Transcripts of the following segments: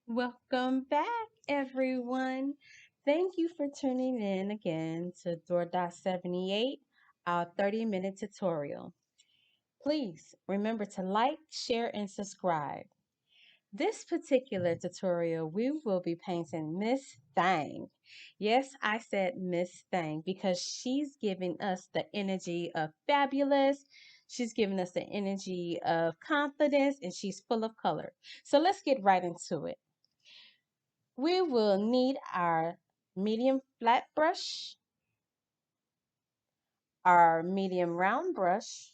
Welcome back, everyone. Thank you for tuning in again to Door.78, our 30-minute tutorial. Please remember to like, share, and subscribe. This particular tutorial, we will be painting Miss Thang. Yes, I said Miss Thang because she's giving us the energy of fabulous. She's giving us the energy of confidence, and she's full of color. So let's get right into it. We will need our medium flat brush, our medium round brush,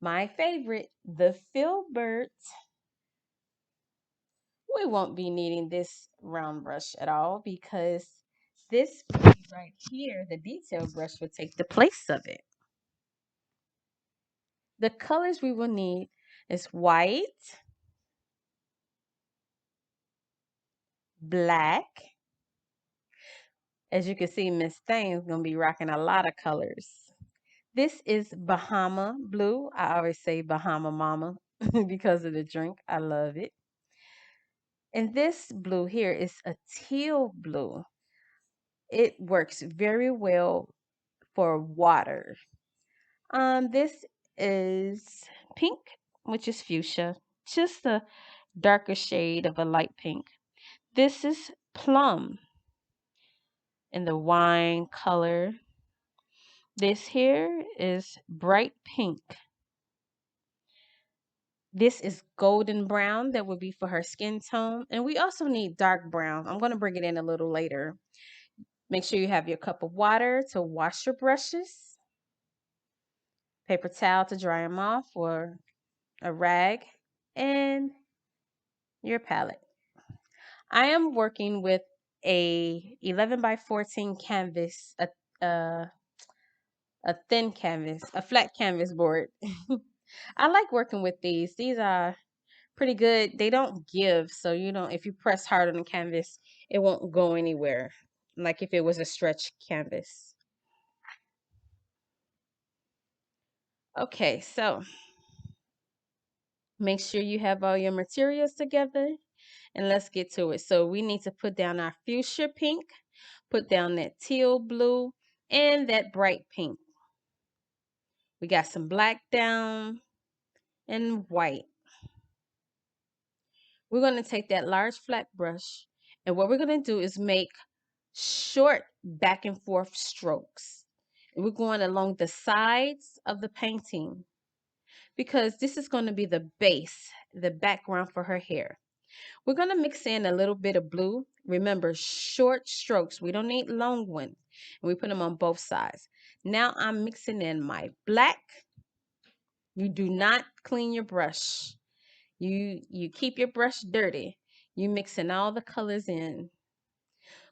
my favorite, the filbert. We won't be needing this round brush at all because this right here, the detail brush, will take the place of it. The colors we will need is white, black. As you can see, Miss Thang is going to be rocking a lot of colors. This is Bahama Blue. I always say Bahama Mama because of the drink. I love it. And this blue here is a teal blue. It works very well for water. This is pink, which is fuchsia, just a darker shade of a light pink. This is plum in the wine color. This here is bright pink. This is golden brown. That would be for her skin tone. And we also need dark brown. I'm going to bring it in a little later. Make sure you have your cup of water to wash your brushes, paper towel to dry them off, or a rag, and your palette. I am working with a 11 by 14 canvas, a, a thin canvas, a flat canvas board. I like working with these. These are pretty good. They don't give, so you know if you press hard on the canvas, it won't go anywhere. Like if it was a stretch canvas. Okay, so make sure you have all your materials together and let's get to it. So we need to put down our fuchsia pink, put down that teal blue, and that bright pink. We got some black down and white. We're going to take that large flat brush, and what we're going to do is make short back and forth strokes. And we're going along the sides of the painting because this is going to be the base, the background for her hair. We're going to mix in a little bit of blue. Remember, short strokes. We don't need long ones. And we put them on both sides. Now I'm mixing in my black. You do not clean your brush. You keep your brush dirty. You mixing all the colors in.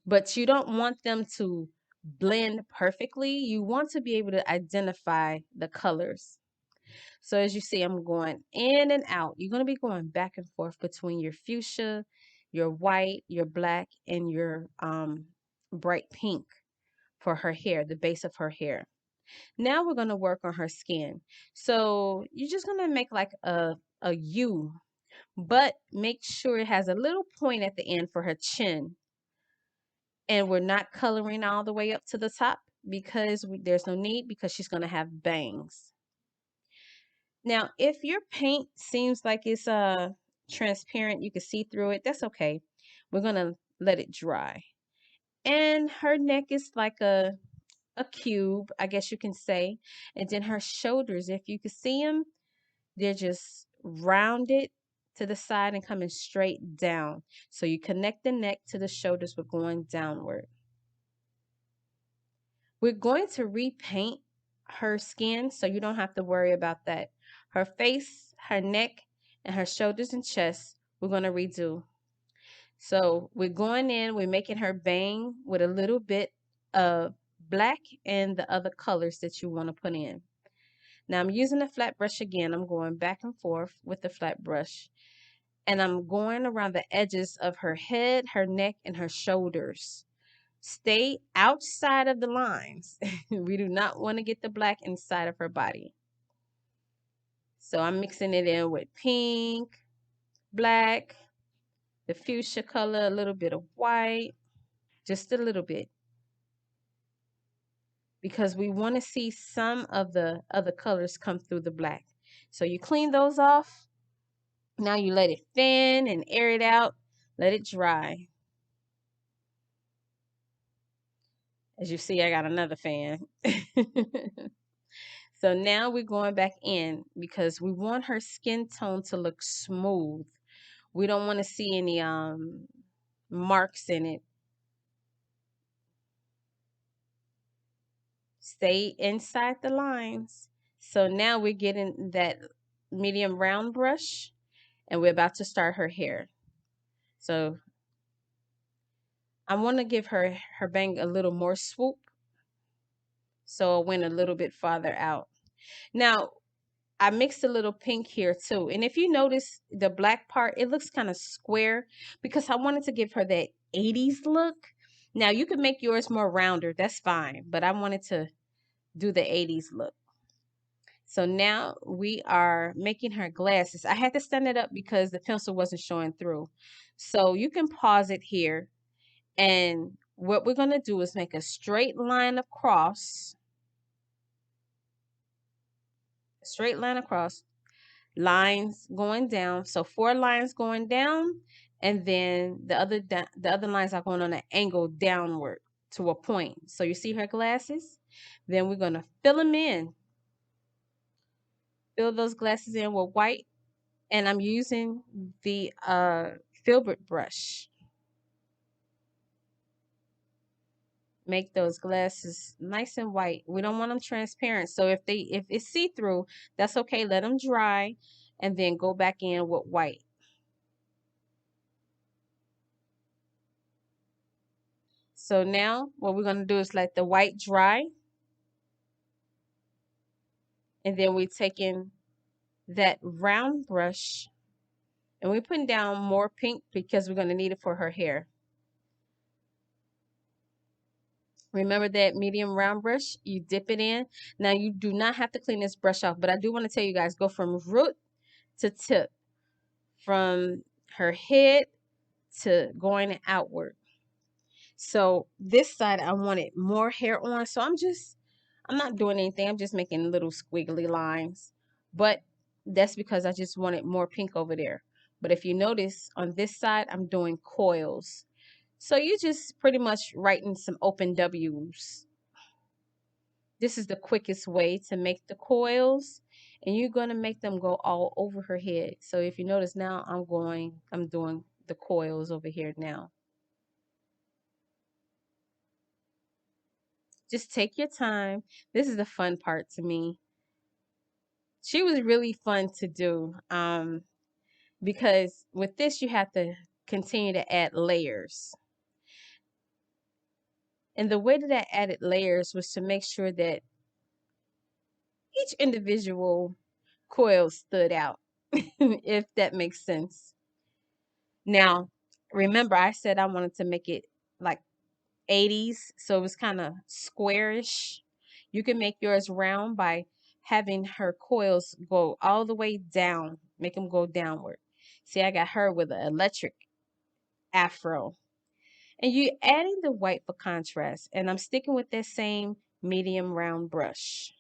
But you don't want them to blend perfectly. You want to be able to identify the colors. So as you see, I'm going in and out. You're going to be going back and forth between your fuchsia, your white, your black, and your bright pink for her hair, the base of her hair. Now we're going to work on her skin. So you're just going to make like a U, but make sure it has a little point at the end for her chin. And we're not coloring all the way up to the top because there's no need because she's going to have bangs. Now, if your paint seems like it's transparent, you can see through it, that's okay. We're going to let it dry. And her neck is like a cube, I guess you can say. And then her shoulders, if you can see them, they're just rounded to the side and coming straight down. So you connect the neck to the shoulders, we're going downward. We're going to repaint her skin so you don't have to worry about that. Her face, her neck, and her shoulders and chest, we're going to redo. So we're going in, we're making her bang with a little bit of black and the other colors that you want to put in. Now I'm using a flat brush again. I'm going back and forth with the flat brush. And I'm going around the edges of her head, her neck, and her shoulders. Stay outside of the lines. We do not want to get the black inside of her body. So I'm mixing it in with pink, black, the fuchsia color, a little bit of white, just a little bit, because we want to see some of the other colors come through the black. So you clean those off. Now you let it fan and air it out. Let it dry. As you see, I got another fan. So now we're going back in because we want her skin tone to look smooth. We don't want to see any marks in it. Stay inside the lines. So now we're getting that medium round brush and we're about to start her hair. So I want to give her bang a little more swoop. So I went a little bit farther out. Now I mixed a little pink here too. And if you notice the black part, it looks kind of square because I wanted to give her that 80s look. Now you can make yours more rounder. That's fine. But I wanted to do the 80s look. So now we are making her glasses. I had to stand it up because the pencil wasn't showing through. So you can pause it here. And what we're going to do is make a straight line across. A straight line across. Lines going down. So 4 lines going down. And then the other lines are going on an angle downward to a point. So you see her glasses? Then we're going to fill them in. Fill those glasses in with white. And I'm using the filbert brush. Make those glasses nice and white. We don't want them transparent. So if it's see-through, that's okay. Let them dry and then go back in with white. So now what we're going to do is let the white dry. And then we take in that round brush and we're putting down more pink because we're going to need it for her hair. Remember that medium round brush? You dip it in. Now you do not have to clean this brush off, but I do want to tell you guys, go from root to tip, from her head to going outward. So this side I wanted more hair on, so I'm not doing anything. I'm just making little squiggly lines. But that's because I just wanted more pink over there. But if you notice on this side, I'm doing coils. So you just pretty much writing some open W's. This is the quickest way to make the coils, and you're going to make them go all over her head. So if you notice now, I'm doing the coils over here now. Just take your time. This is the fun part to me. She was really fun to do because with this, you have to continue to add layers. And the way that I added layers was to make sure that each individual coil stood out, if that makes sense. Now, remember, I said I wanted to make it like 80s, so it was kind of squarish. You can make yours round by having her coils go all the way down, make them go downward. See, I got her with an electric afro. And you adding the white for contrast, and I'm sticking with that same medium round brush.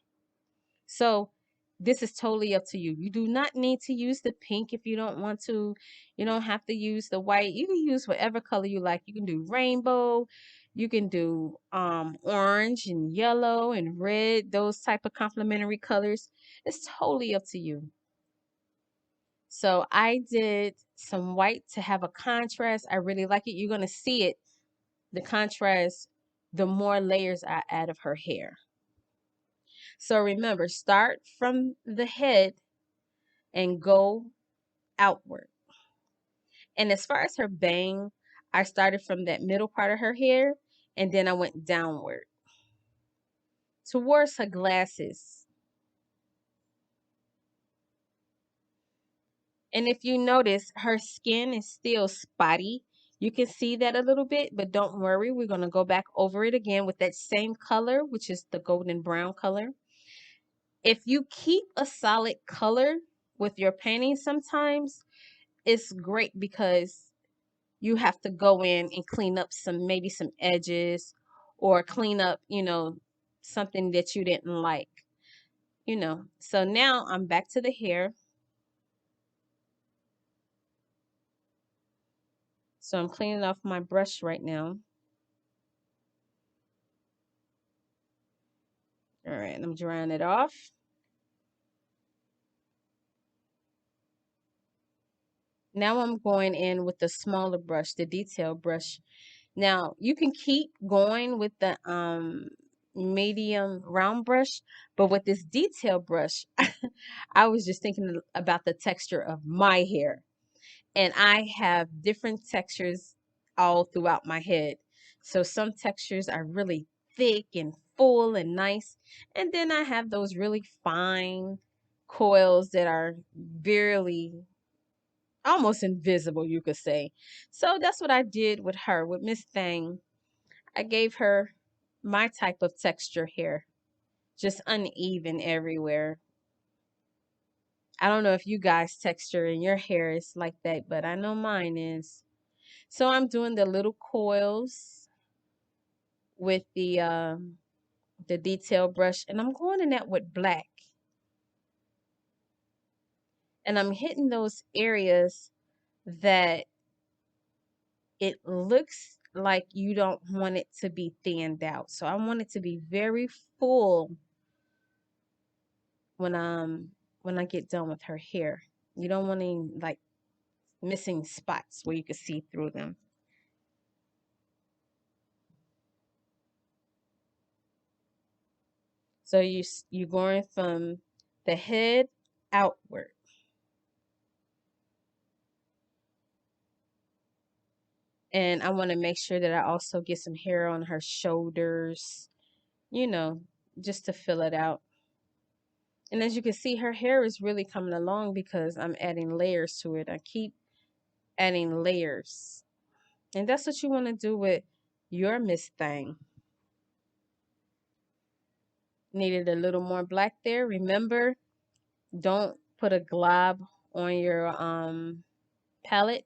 So this is totally up to you. You do not need to use the pink if you don't want to. You don't have to use the white. You can use whatever color you like. You can do rainbow. You can do orange and yellow and red, those type of complementary colors. It's totally up to you. So I did some white to have a contrast. I really like it. You're going to see it, the contrast, the more layers I add of her hair. So remember, start from the head and go outward. And as far as her bang, I started from that middle part of her hair and then I went downward towards her glasses. And if you notice, her skin is still spotty. You can see that a little bit, but don't worry. We're going to go back over it again with that same color, which is the golden brown color. If you keep a solid color, with your painting sometimes, it's great because you have to go in and clean up maybe some edges, or clean up, something that you didn't like. So now I'm back to the hair. So I'm cleaning off my brush right now. All right, and I'm drying it off. Now I'm going in with the smaller brush, the detail brush. Now you can keep going with the medium round brush, but with this detail brush, I was just thinking about the texture of my hair. And I have different textures all throughout my head. So some textures are really thick and full and nice. And then I have those really fine coils that are barely, almost invisible, you could say. So that's what I did with her, with Miss Thang. I gave her my type of texture hair, just uneven everywhere. I don't know if you guys texture in your hair is like that, but I know mine is. So I'm doing the little coils with the detail brush, and I'm going in that with black. And I'm hitting those areas that it looks like you don't want it to be thinned out. So I want it to be very full when when I get done with her hair. You don't want any like missing spots where you can see through them. So you're going from the head outward. And I want to make sure that I also get some hair on her shoulders, you know, just to fill it out. And as you can see, her hair is really coming along because I'm adding layers to it. I keep adding layers. And that's what you want to do with your Miss Thing. Needed a little more black there. Remember, don't put a glob on your palette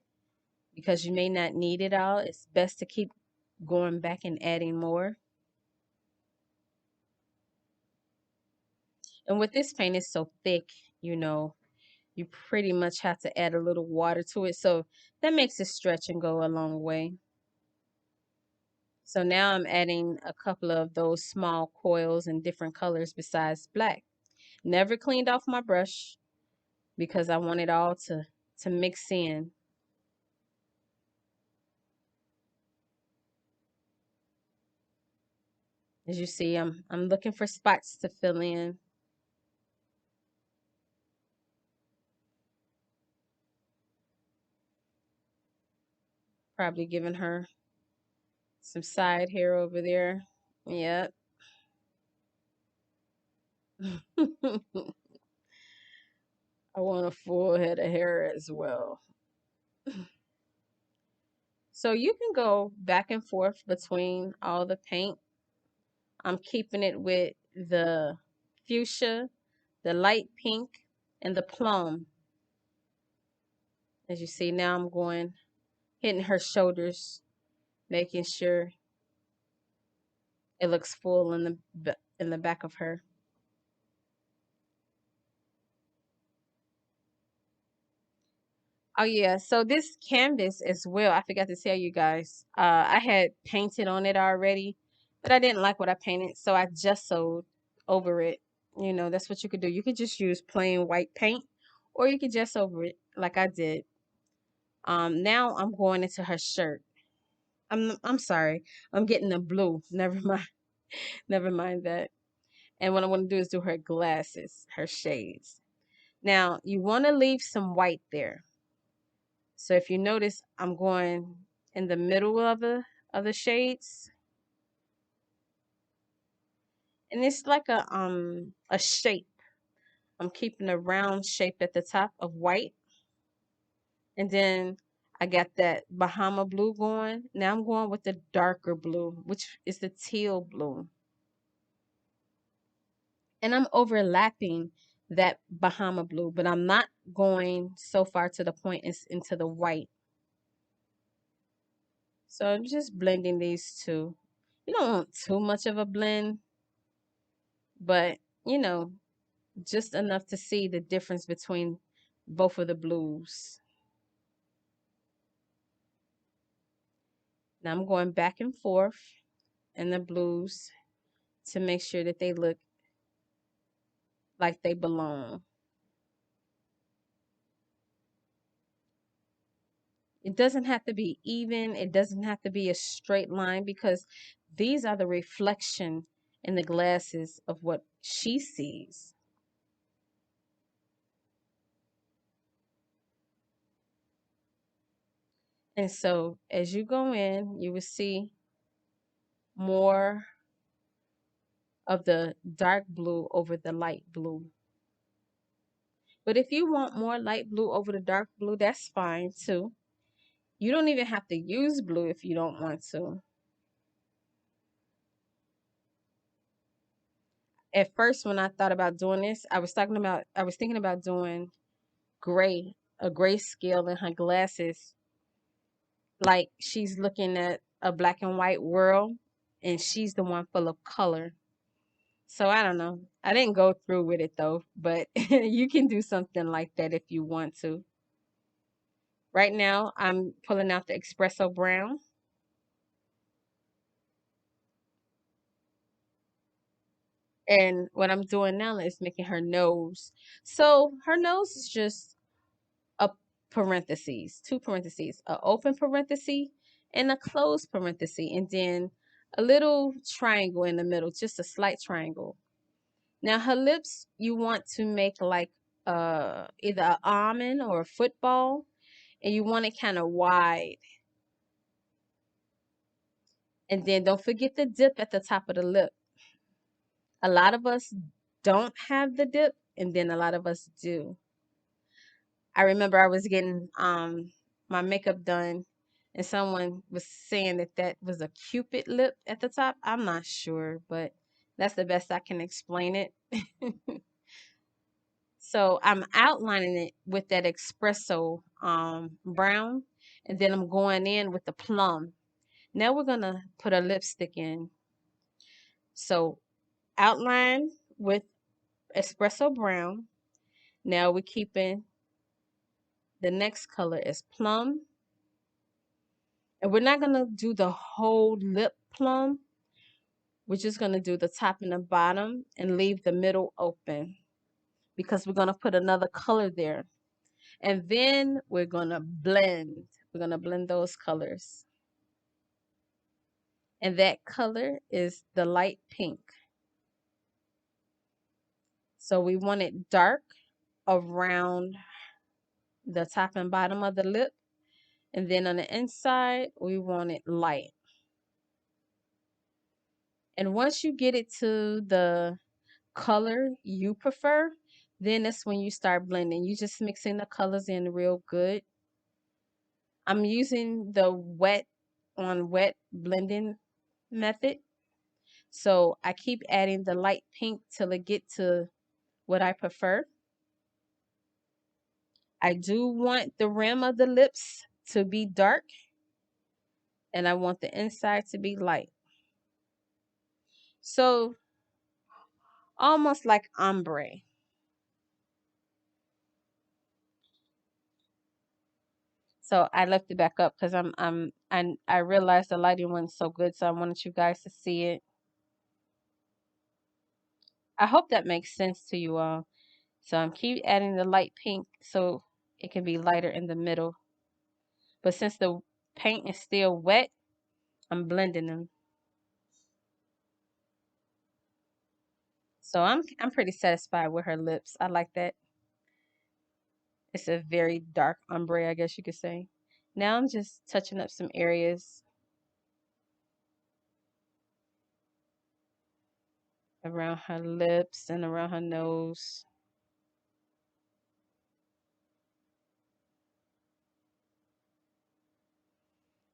because you may not need it all. It's best to keep going back and adding more. And with this paint, it's so thick, you pretty much have to add a little water to it. So that makes it stretch and go a long way. So now I'm adding a couple of those small coils in different colors besides black. Never cleaned off my brush because I want it all to mix in. As you see, I'm looking for spots to fill in. Probably giving her some side hair over there. Yep. I want a full head of hair as well. So you can go back and forth between all the paint. I'm keeping it with the fuchsia, the light pink, and the plum. As you see, now I'm going, hitting her shoulders, making sure it looks full in the back of her. Oh yeah, so this canvas as well, I forgot to tell you guys. I had painted on it already, but I didn't like what I painted, so I just sewed over it. That's what you could do. You could just use plain white paint, or you could just over it like I did. Now I'm going into her shirt. I'm sorry. I'm getting the blue. Never mind. Never mind that. And what I want to do is do her glasses, her shades. Now, you want to leave some white there. So if you notice, I'm going in the middle of the shades, and it's like a shape. I'm keeping a round shape at the top of white, and then I got that Bahama blue going. Now I'm going with the darker blue, which is the teal blue. And I'm overlapping that Bahama blue, but I'm not going so far to the point into the white. So I'm just blending these two. You don't want too much of a blend, but you know, just enough to see the difference between both of the blues. Now I'm going back and forth in the blues to make sure that they look like they belong. It doesn't have to be even, it doesn't have to be a straight line because these are the reflection in the glasses of what she sees. And so as you go in, you will see more of the dark blue over the light blue. But if you want more light blue over the dark blue, that's fine too. You don't even have to use blue if you don't want to. At first, when I thought about doing this, I was thinking about doing gray, a gray scale in her glasses, like she's looking at a black and white world and she's the one full of color. So I don't know. I didn't go through with it though, but you can do something like that if you want to. Right now, I'm pulling out the espresso brown. And what I'm doing now is making her nose. So her nose is just a parentheses, two parentheses, a open parenthesis and a closed parenthesis, and then a little triangle in the middle, just a slight triangle. Now her lips, you want to make like either an almond or a football, and you want it kind of wide. And then don't forget the dip at the top of the lip. A lot of us don't have the dip, and then a lot of us do. I remember I was getting my makeup done and someone was saying that that was a cupid lip at the top. I'm not sure, but that's the best I can explain it. So I'm outlining it with that espresso brown, and then I'm going in with the plum. Now we're gonna put a lipstick in. So outline with espresso brown. Now we're keeping the next color is plum. And we're not gonna do the whole lip plum. We're just gonna do the top and the bottom and leave the middle open because we're gonna put another color there. And then we're gonna blend. We're gonna blend those colors. And that color is the light pink. So we want it dark around the top and bottom of the lip. And then on the inside, we want it light. And once you get it to the color you prefer, then that's when you start blending. You just mixing the colors in real good. I'm using the wet on wet blending method. So I keep adding the light pink till it get to what I prefer. I do want the rim of the lips to be dark and I want the inside to be light. So almost like ombre. So I left it back up because I realized the lighting wasn't so good, so I wanted you guys to see it. I hope that makes sense to you all. So I'm keep adding the light pink so it can be lighter in the middle. But since the paint is still wet, I'm blending them. So I'm pretty satisfied with her lips. I like that. It's a very dark ombre, I guess you could say. Now I'm just touching up some areas around her lips and around her nose.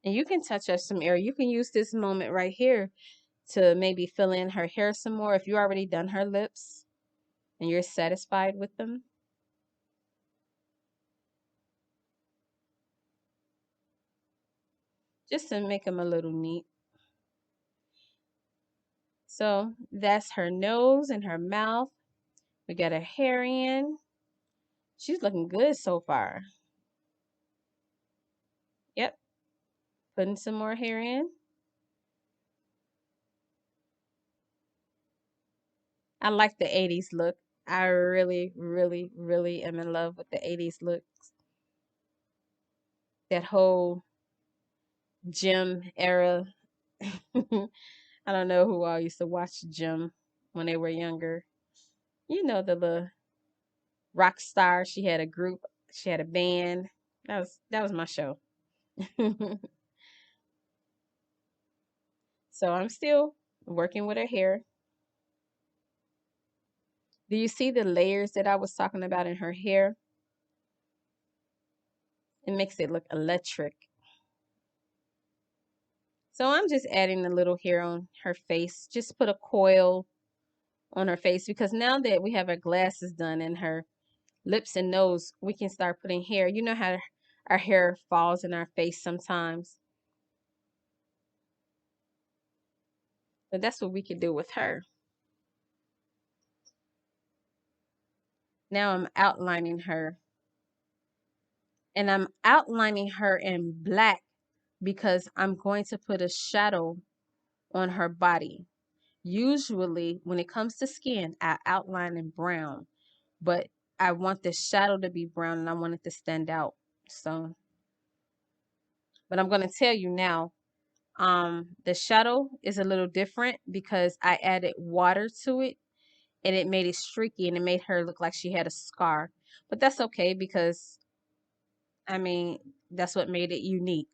And you can touch up some area. You can use this moment right here to maybe fill in her hair some more if you already done her lips. and you're satisfied with them. Just to make them a little neat. So that's her nose and her mouth. We got her hair in. She's looking good so far. Yep. Putting some more hair in. I like the 80s look. I really, really, really am in love with the 80s look. That whole gym era. I don't know who all used to watch gym when they were younger. You know the little rock star. She had a group. She had a band. That was my show. So I'm still working with her hair. Do you see the layers that I was talking about in her hair? It makes it look electric. So I'm just adding a little hair on her face. Just put a coil on her face because now that we have her glasses done and her lips and nose, we can start putting hair. You know how our hair falls in our face sometimes. But that's what we can do with her. Now I'm outlining her. And I'm outlining her in black because I'm going to put a shadow on her body. Usually, when it comes to skin, I outline in brown, but I want the shadow to be brown and I want it to stand out. So, but I'm going to tell you now, the shadow is a little different because I added water to it and it made it streaky and it made her look like she had a scar. But that's okay because, I mean, that's what made it unique.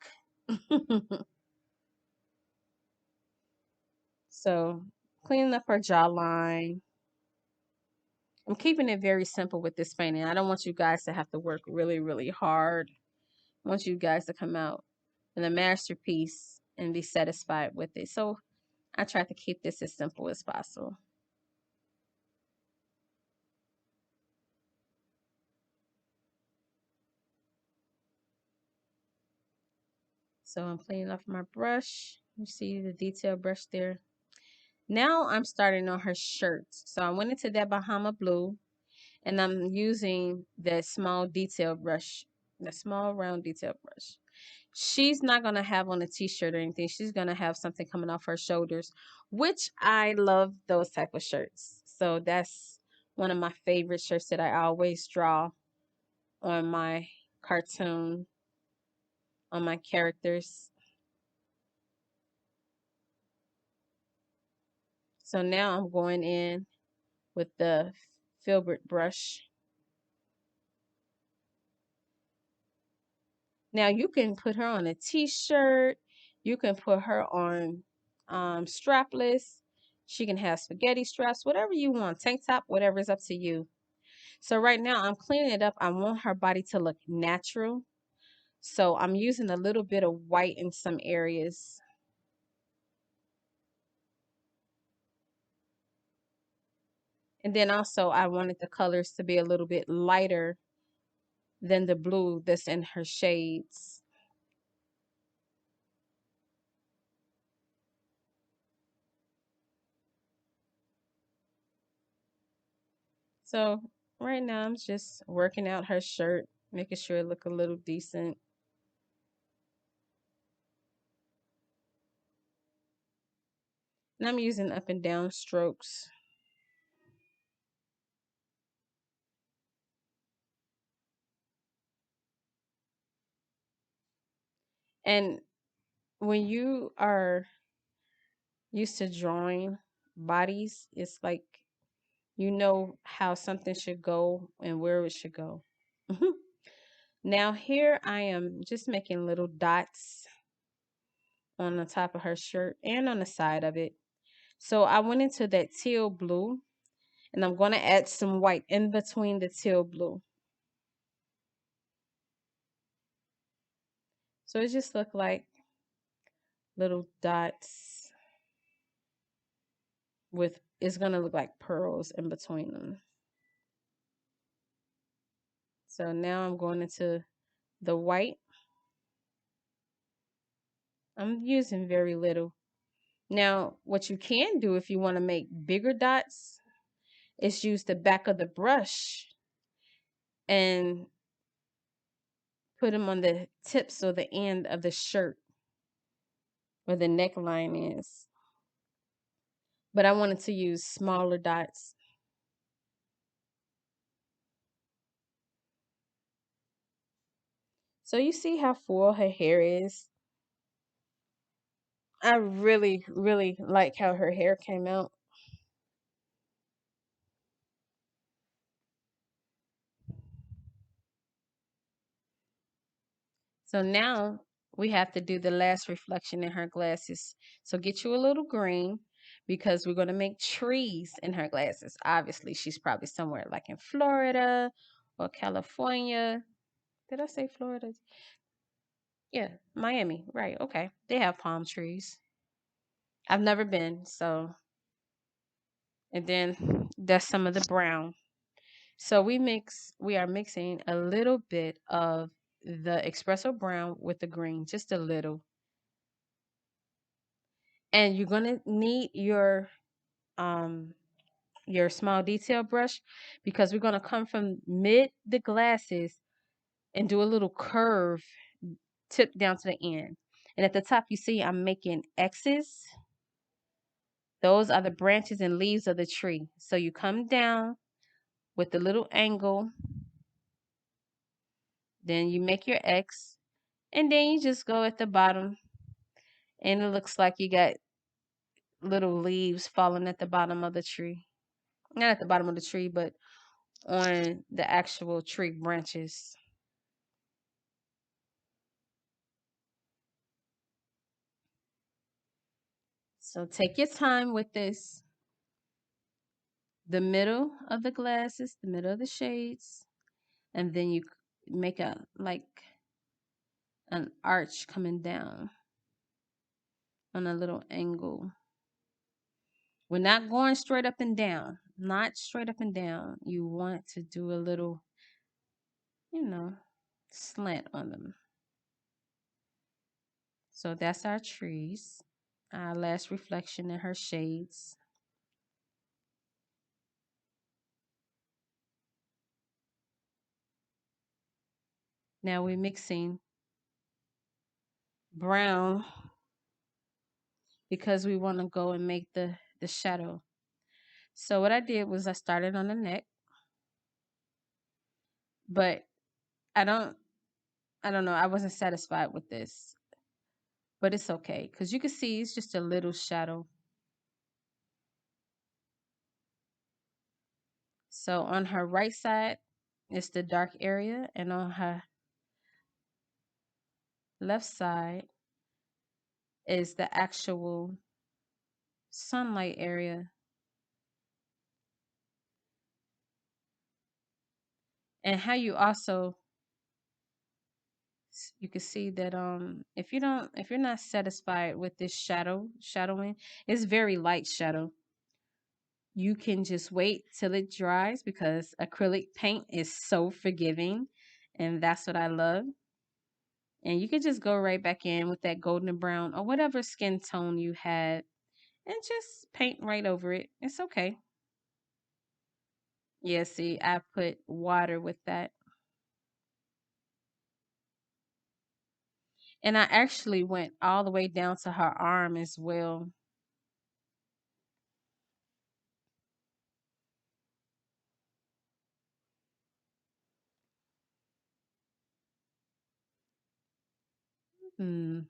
So, cleaning up her jawline. I'm keeping it very simple with this painting. I don't want you guys to have to work really, really hard. I want you guys to come out with a masterpiece and be satisfied with it. So I tried to keep this as simple as possible. So I'm cleaning off my brush. You see the detail brush there. Now I'm starting on her shirt. So I went into that Bahama blue and I'm using that small detail brush, the small round detail brush. She's not gonna have on a t-shirt or anything. She's gonna have something coming off her shoulders, which I love those type of shirts. So that's one of my favorite shirts that I always draw on my cartoon, on my characters. So now I'm going in with the filbert brush. Now you can put her on a t-shirt. You can put her on strapless. She can have spaghetti straps, whatever you want. Tank top, whatever is up to you. So right now I'm cleaning it up. I want her body to look natural. So I'm using a little bit of white in some areas. And then also I wanted the colors to be a little bit lighter than the blue that's in her shades. So right now I'm just working out her shirt, making sure it look a little decent. And I'm using up and down strokes. And when you are used to drawing bodies, it's like you know how something should go and where it should go. Now here I am just making little dots on the top of her shirt and on the side of it. So I went into that teal blue and I'm going to add some white in between the teal blue. So it just look like little dots with, it's going to look like pearls in between them. So now I'm going into the white. I'm using very little. Now, what you can do if you want to make bigger dots is use the back of the brush and put them on the tips or the end of the shirt where the neckline is. But I wanted to use smaller dots. So you see how full her hair is? I really, really like how her hair came out. So now we have to do the last reflection in her glasses. So get you a little green because we're going to make trees in her glasses. Obviously, she's probably somewhere like in Florida or California. Did I say Florida? Yeah, Miami. Right. Okay. They have palm trees. I've never been. So, and then that's some of the brown. So we are mixing a little bit of the espresso brown with the green, just a little. And you're gonna need um your small detail brush because we're gonna come from mid the glasses and do a little curve tip down to the end. And at the top you see I'm making X's. Those are the branches and leaves of the tree. So you come down with the little angle, then you make your X, and then you just go at the bottom and it looks like you got little leaves falling at the bottom of the tree. Not at the bottom of the tree, but on the actual tree branches. So take your time with this. The middle of the glasses, the middle of the shades, and then you make a like an arch coming down on a little angle. We're not going straight up and down. Not straight up and down. You want to do a little, you know, slant on them. So that's our trees. Our last reflection in her shades. Now we're mixing brown because we want to go and make the shadow. So what I did was I started on the neck, but I don't I don't know, I wasn't satisfied with this. But it's okay cuz you can see it's just a little shadow. So on her right side is the dark area and on her left side is the actual sunlight area. And how you also you can see that if you're not satisfied with this shadowing, it's very light shadow. You can just wait till it dries because acrylic paint is so forgiving and that's what I love. And you can just go right back in with that golden brown or whatever skin tone you had and just paint right over it. It's okay. Yeah, see, I put water with that. And I actually went all the way down to her arm as well. Hmm.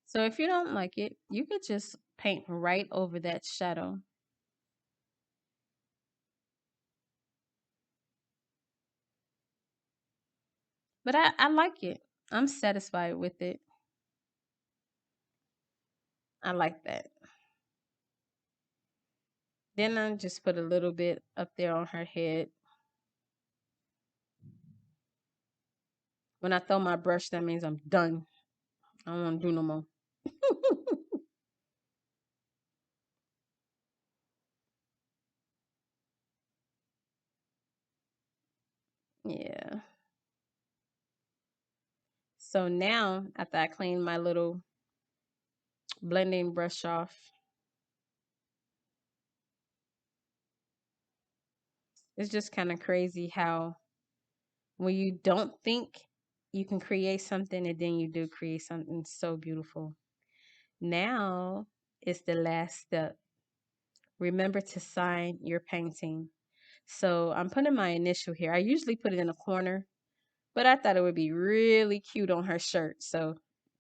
So if you don't like it, you could just paint right over that shadow. But I like it. I'm satisfied with it. I like that. Then I just put a little bit up there on her head. When I throw my brush, that means I'm done. I don't want to do no more. So now, after I clean my little blending brush off, it's just kind of crazy how when you don't think you can create something and then you do create something so beautiful. Now is the last step. Remember to sign your painting. So I'm putting my initial here. I usually put it in a corner, but I thought it would be really cute on her shirt. So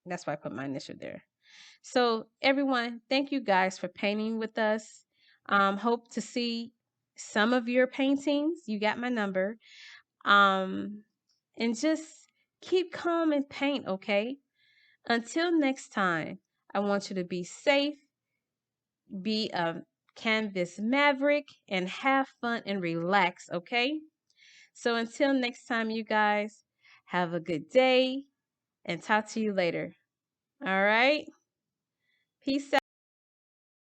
that's why I put my initial there. So everyone, thank you guys for painting with us. Hope to see some of your paintings. You got my number. Um, and just keep calm and paint, okay? Until next time, I want you to be safe, be a canvas maverick, and have fun and relax, okay? So until next time, you guys, have a good day and talk to you later. All right? Peace out.